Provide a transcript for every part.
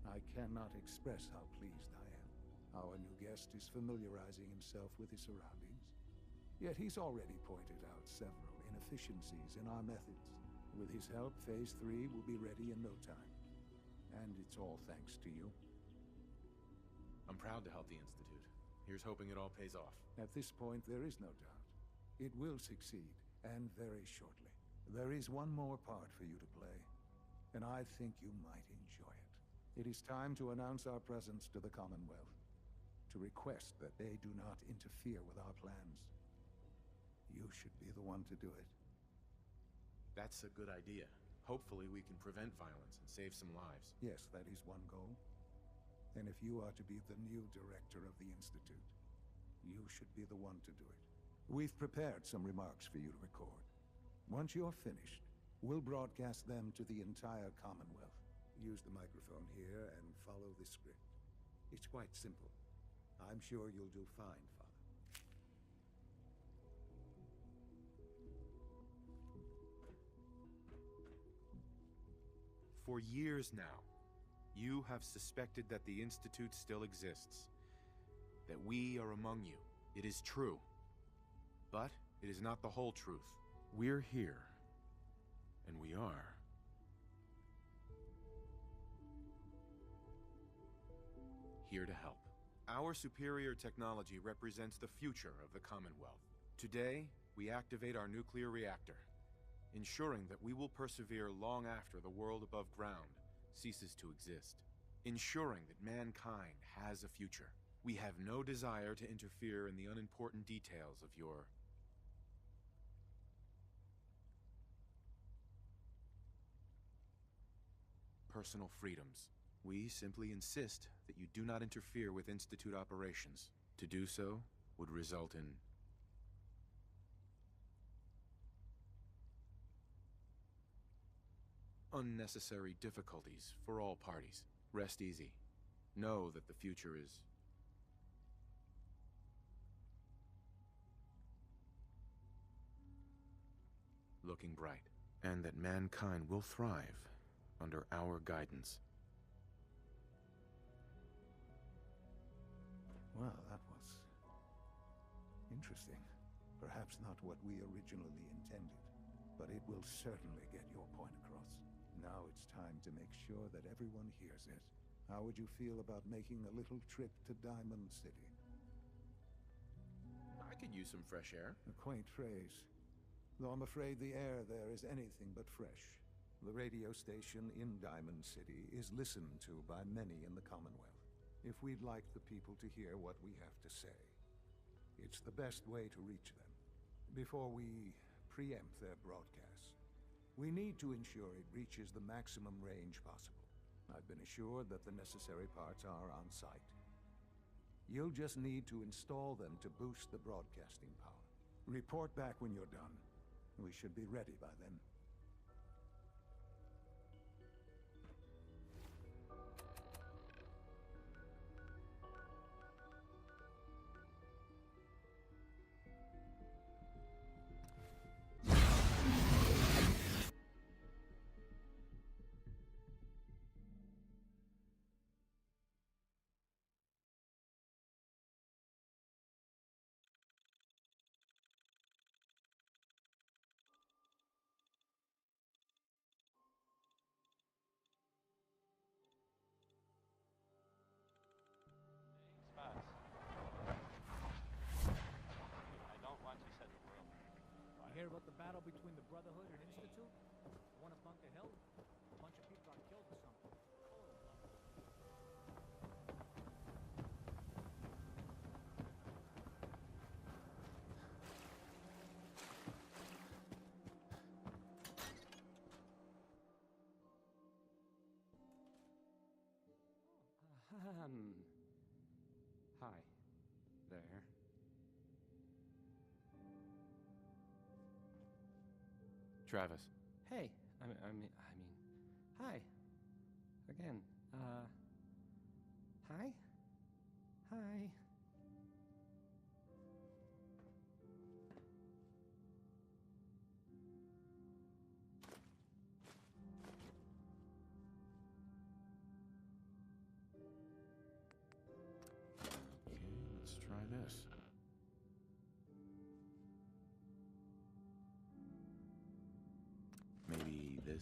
I cannot express how pleased I am. Our new guest is familiarizing himself with his surroundings. Yet he's already pointed out several inefficiencies in our methods. With his help, Phase 3 will be ready in no time. And it's all thanks to you. I'm proud to help the Institute. Here's hoping it all pays off. At this point, there is no doubt. It will succeed, and very shortly. There is one more part for you to play, and I think you might enjoy it. It is time to announce our presence to the Commonwealth, to request that they do not interfere with our plans. You should be the one to do it. That's a good idea. Hopefully we can prevent violence and save some lives. Yes, that is one goal. And if you are to be the new director of the Institute, you should be the one to do it. We've prepared some remarks for you to record. Once you're finished, we'll broadcast them to the entire Commonwealth. Use the microphone here and follow the script. It's quite simple. I'm sure you'll do fine, Father. For years now, you have suspected that the Institute still exists, that we are among you. It is true. But it is not the whole truth. We're here, and we are. Here to help. Our superior technology represents the future of the Commonwealth. Today, we activate our nuclear reactor, ensuring that we will persevere long after the world above ground ceases to exist. Ensuring that mankind has a future. We have no desire to interfere in the unimportant details of your personal freedoms. We simply insist that you do not interfere with Institute operations. To do so would result in unnecessary difficulties for all parties. Rest easy. Know that the future is looking bright, and that mankind will thrive under our guidance. Well, that was interesting. Perhaps not what we originally intended, but it will certainly get your point across. Now it's time to make sure that everyone hears it. How would you feel about making a little trip to Diamond City? I could use some fresh air. A quaint phrase, though I'm afraid the air there is anything but fresh. The radio station in Diamond City is listened to by many in the Commonwealth. If we'd like the people to hear what we have to say, it's the best way to reach them. Before we preempt their broadcast, we need to ensure it reaches the maximum range possible. I've been assured that the necessary parts are on site. You'll just need to install them to boost the broadcasting power. Report back when you're done. We should be ready by then. I don't want to set the world. You hear about the battle between the Brotherhood and Institute? The one at Bunker Hill? A bunch of people got killed or something. Hi there. Travis. Hey, I mean, hi. Again, hi? Hi.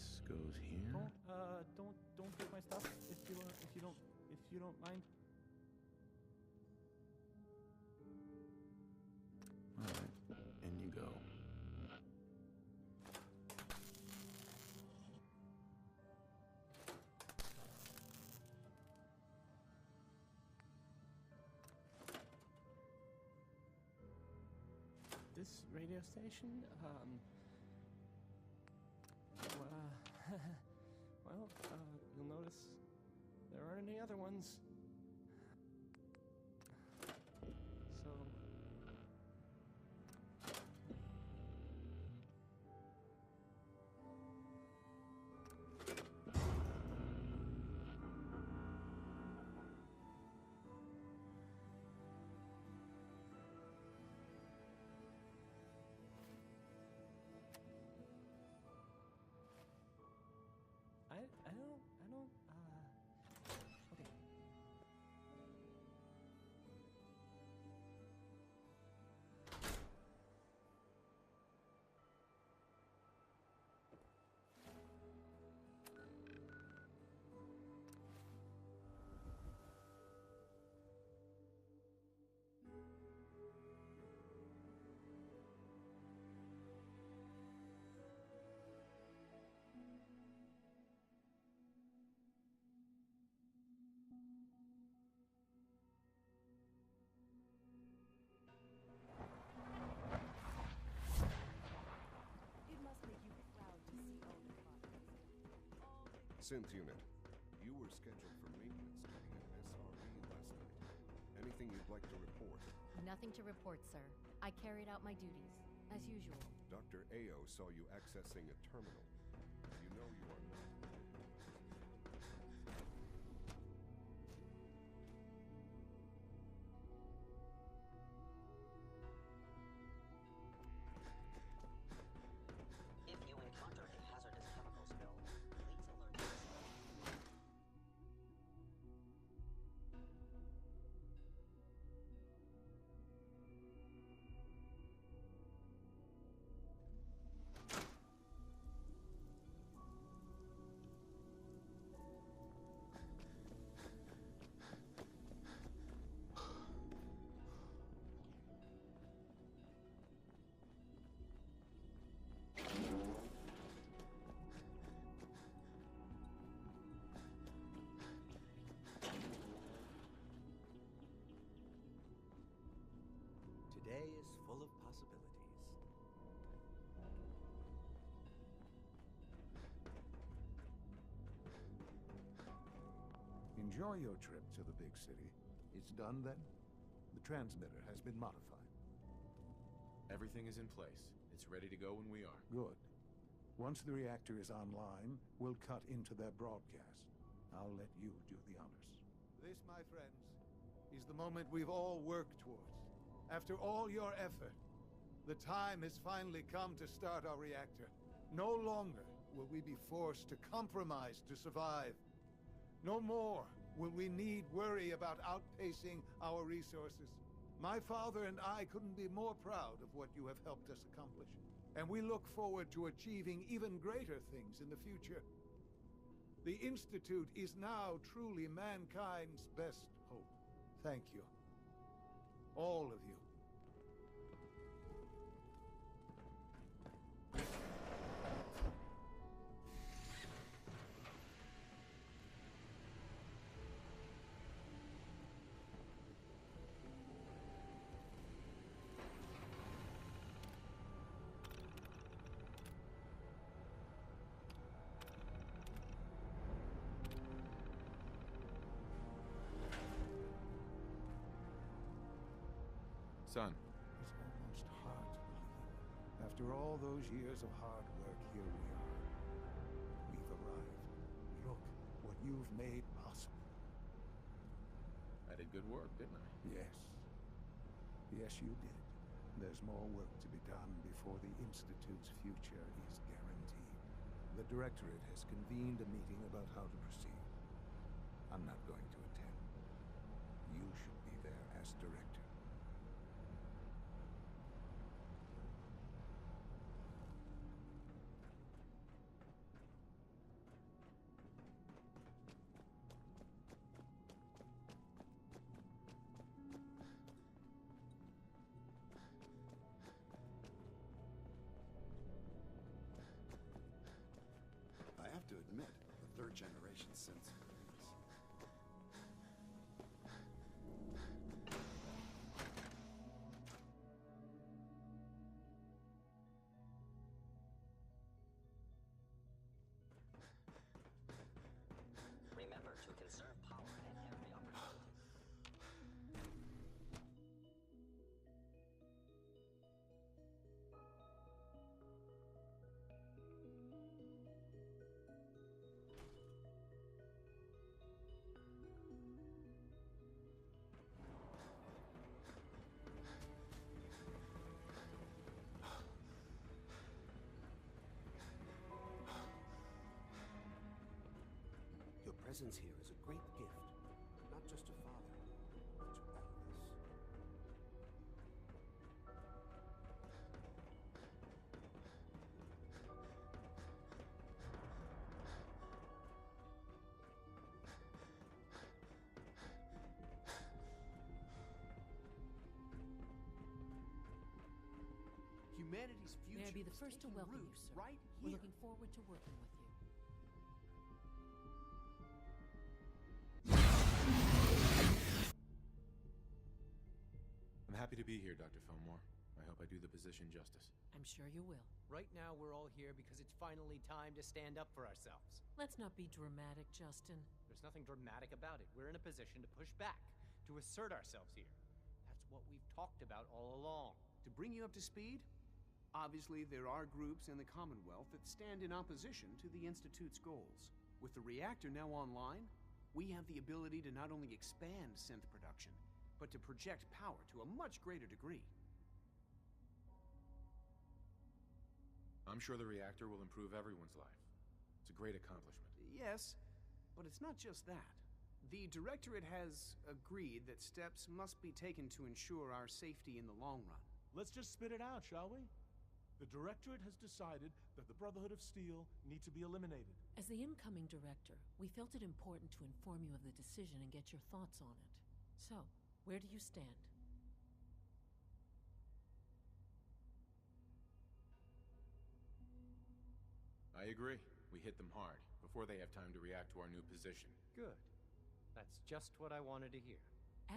this goes here. Don't take my stuff if you don't mind. All right, in you go. This radio station, you'll notice there aren't any other ones. So, okay. It must make you proud to see all the progress. Synth unit, you were scheduled for maintenance duty at SRE last night. Anything you'd like to report? Nothing to report, sir. I carried out my duties, as usual. Dr. Ao saw you accessing a terminal. You know you are not. If you encounter a hazardous chemical spill, please alert us. Today is full of possibilities. Enjoy your trip to the big city. It's done then? The transmitter has been modified. Everything is in place. It's ready to go when we are. Good. Once the reactor is online, we'll cut into their broadcast. I'll let you do the honors. This, my friends, is the moment we've all worked towards. After all your effort, the time has finally come to start our reactor. No longer will we be forced to compromise to survive. No more will we need worry about outpacing our resources. My father and I couldn't be more proud of what you have helped us accomplish. And we look forward to achieving even greater things in the future. The Institute is now truly mankind's best hope. Thank you. All of you. Son, It's almost hard to believe. After all those years of hard work, here we are. We've arrived. Look what you've made possible. I did good work, didn't I? Yes. Yes, you did. There's more work to be done before the Institute's future is guaranteed. The Directorate has convened a meeting about how to proceed. I'm not going to attend. You should be there as Director. generations since. Remember to conserve power at every opportunity. Your presence here is a great gift, not just to Father, but to all of us. Humanity's future. May I be the is first to taking welcome you, root sir. right We're here. looking forward to working with you. I'm happy to be here, Dr. Fillmore. I hope I do the position justice. I'm sure you will. Right now, we're all here because it's finally time to stand up for ourselves. Let's not be dramatic, Justin. There's nothing dramatic about it. We're in a position to push back, to assert ourselves here. That's what we've talked about all along. To bring you up to speed, obviously there are groups in the Commonwealth that stand in opposition to the Institute's goals. With the reactor now online, we have the ability to not only expand synth production, but to project power to a much greater degree. I'm sure the reactor will improve everyone's life. It's a great accomplishment. Yes, but it's not just that. The Directorate has agreed that steps must be taken to ensure our safety in the long run. Let's just spit it out, shall we? The Directorate has decided that the Brotherhood of Steel need to be eliminated. As the incoming director, we felt it important to inform you of the decision and get your thoughts on it. So, where do you stand? I agree. We hit them hard, before they have time to react to our new position. Good. That's just what I wanted to hear.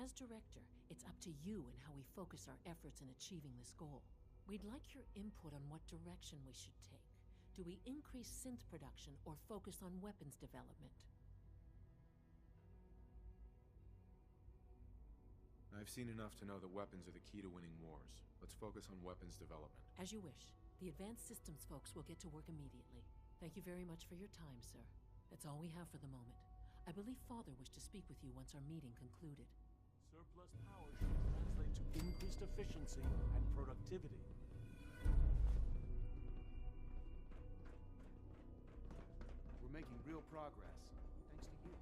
As director, it's up to you and how we focus our efforts in achieving this goal. We'd like your input on what direction we should take. Do we increase synth production or focus on weapons development? I've seen enough to know that weapons are the key to winning wars. Let's focus on weapons development. As you wish. The Advanced Systems folks will get to work immediately. Thank you very much for your time, sir. That's all we have for the moment. I believe Father wished to speak with you once our meeting concluded. Surplus power should translate to increased efficiency and productivity. We're making real progress, thanks to you.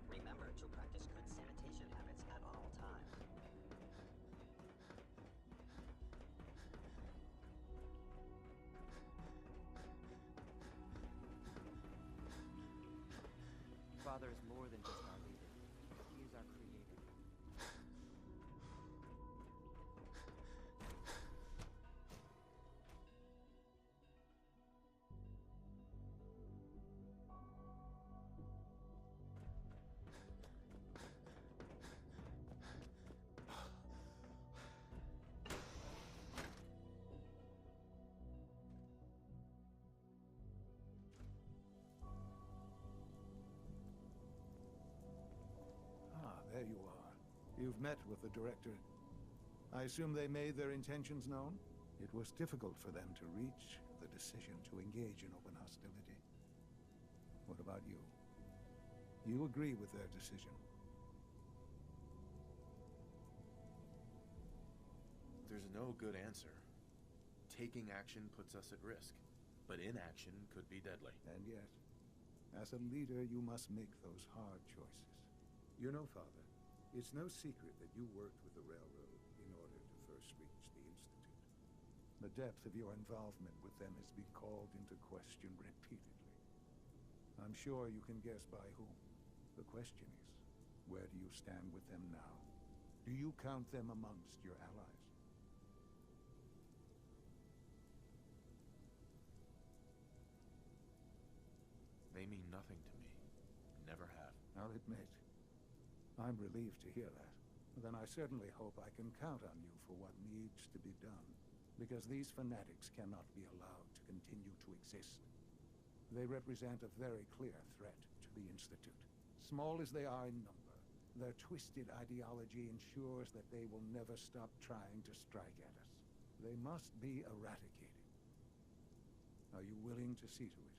Remember to practice good sanitation habits at all times. Father is more than just our leader. He is our creator. There you are. You've met with the Directorate. I assume they made their intentions known? It was difficult for them to reach the decision to engage in open hostility. What about you? You agree with their decision? There's no good answer. Taking action puts us at risk, but inaction could be deadly. And yet, as a leader, you must make those hard choices. You know, Father, it's no secret that you worked with the Railroad in order to first reach the Institute. The depth of your involvement with them has been called into question repeatedly. I'm sure you can guess by whom. The question is, where do you stand with them now? Do you count them amongst your allies? mean nothing to me. Never have. I'll admit, I'm relieved to hear that. Then I certainly hope I can count on you for what needs to be done. Because these fanatics cannot be allowed to continue to exist. They represent a very clear threat to the Institute. Small as they are in number, their twisted ideology ensures that they will never stop trying to strike at us. They must be eradicated. Are you willing to see to it?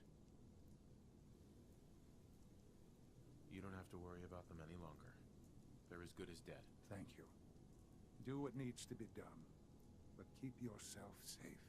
You don't have to worry about them any longer. They're as good as dead. Thank you. Do what needs to be done, but keep yourself safe.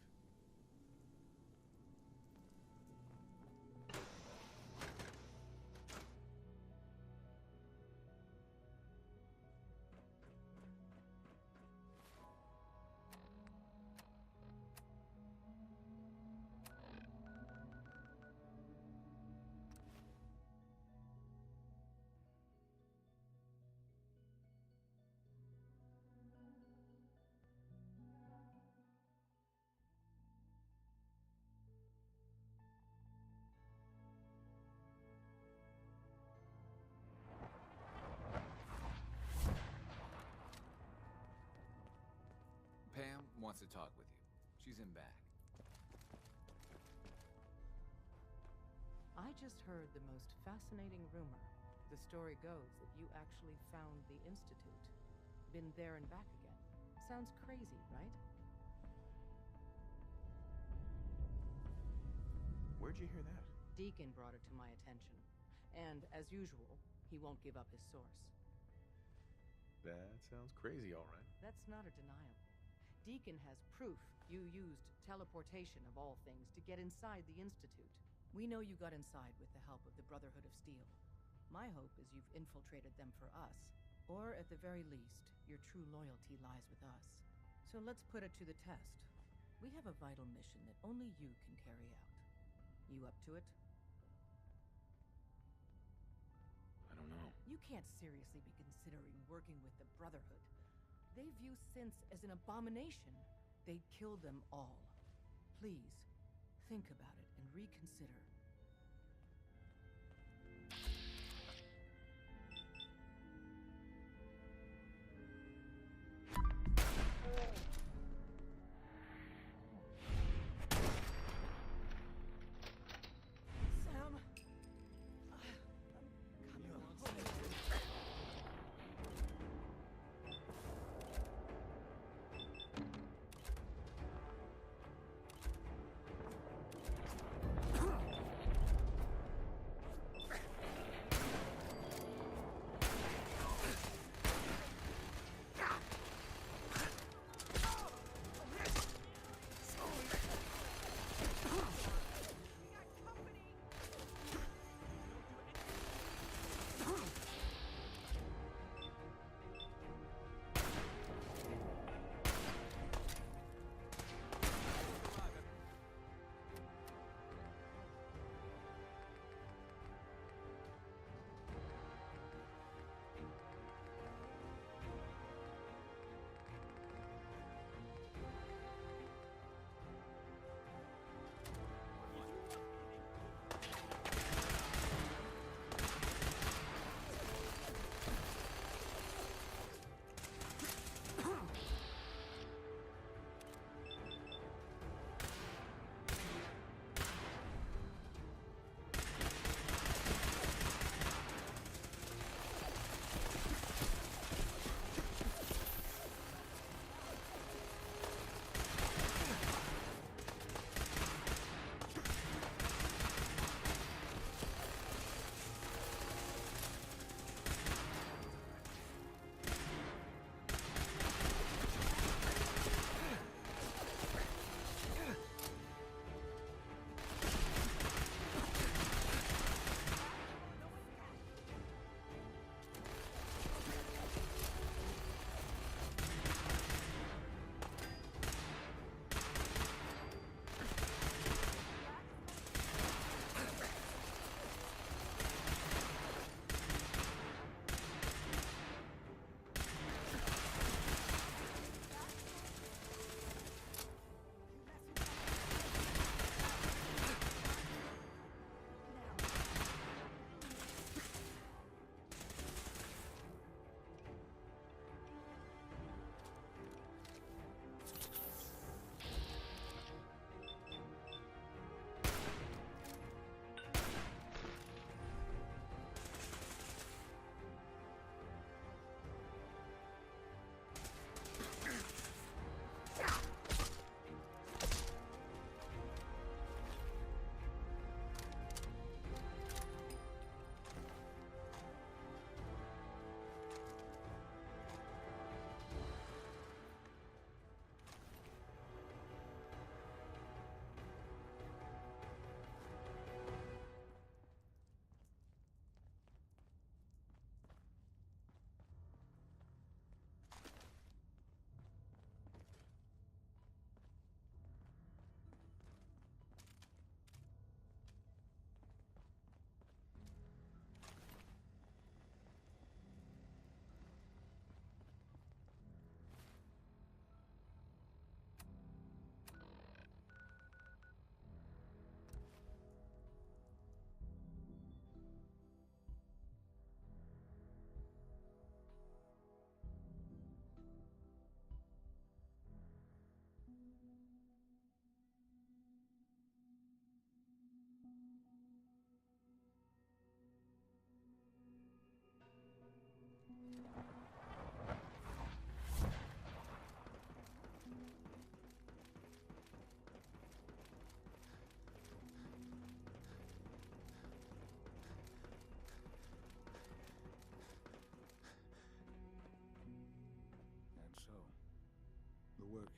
Pam wants to talk with you. She's in back. I just heard the most fascinating rumor. The story goes that you actually found the Institute. Been there and back again. Sounds crazy, right? Where'd you hear that? Deacon brought it to my attention. And, as usual, he won't give up his source. That sounds crazy, all right. That's not a denial. Deacon has proof you used teleportation of all things to get inside the Institute. We know you got inside with the help of the Brotherhood of Steel. My hope is you've infiltrated them for us. Or, at the very least, your true loyalty lies with us. So let's put it to the test. We have a vital mission that only you can carry out. You up to it? I don't know. You can't seriously be considering working with the Brotherhood. They view synths as an abomination. They'd kill them all. Please, think about it and reconsider.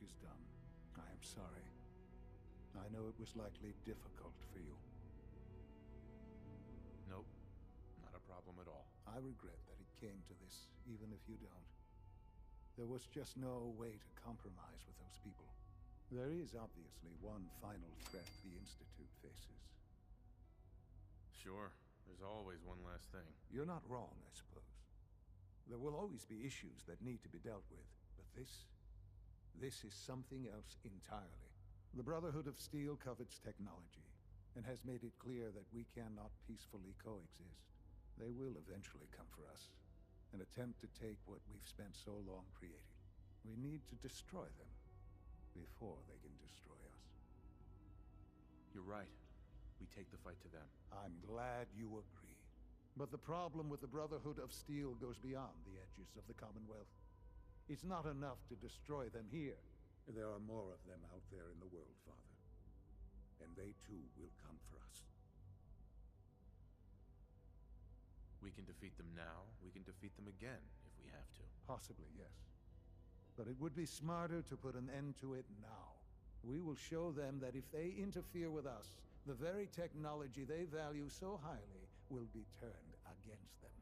is done. I am sorry. I know it was likely difficult for you. Nope. Not a problem at all. I regret that it came to this, even if you don't. There was just no way to compromise with those people. There is obviously one final threat the Institute faces. Sure. There's always one last thing. You're not wrong, I suppose. There will always be issues that need to be dealt with, but this is something else entirely. The Brotherhood of Steel covets technology, and has made it clear that we cannot peacefully coexist. They will eventually come for us, and attempt to take what we've spent so long creating. We need to destroy them before they can destroy us. You're right. We take the fight to them. I'm glad you agree. But the problem with the Brotherhood of Steel goes beyond the edges of the Commonwealth. It's not enough to destroy them here. There are more of them out there in the world, Father. And they too will come for us. We can defeat them now, we can defeat them again, if we have to. Possibly, yes. But it would be smarter to put an end to it now. We will show them that if they interfere with us, the very technology they value so highly will be turned against them.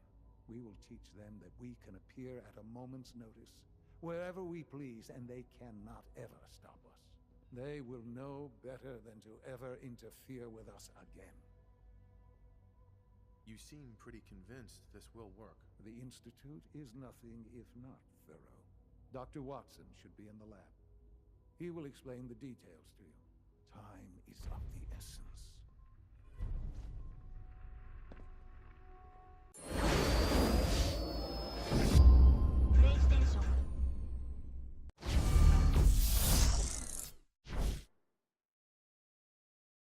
We will teach them that we can appear at a moment's notice, wherever we please, and they cannot ever stop us. They will know better than to ever interfere with us again. You seem pretty convinced this will work. The Institute is nothing if not thorough. Dr. Watson should be in the lab. He will explain the details to you. Time is of the essence.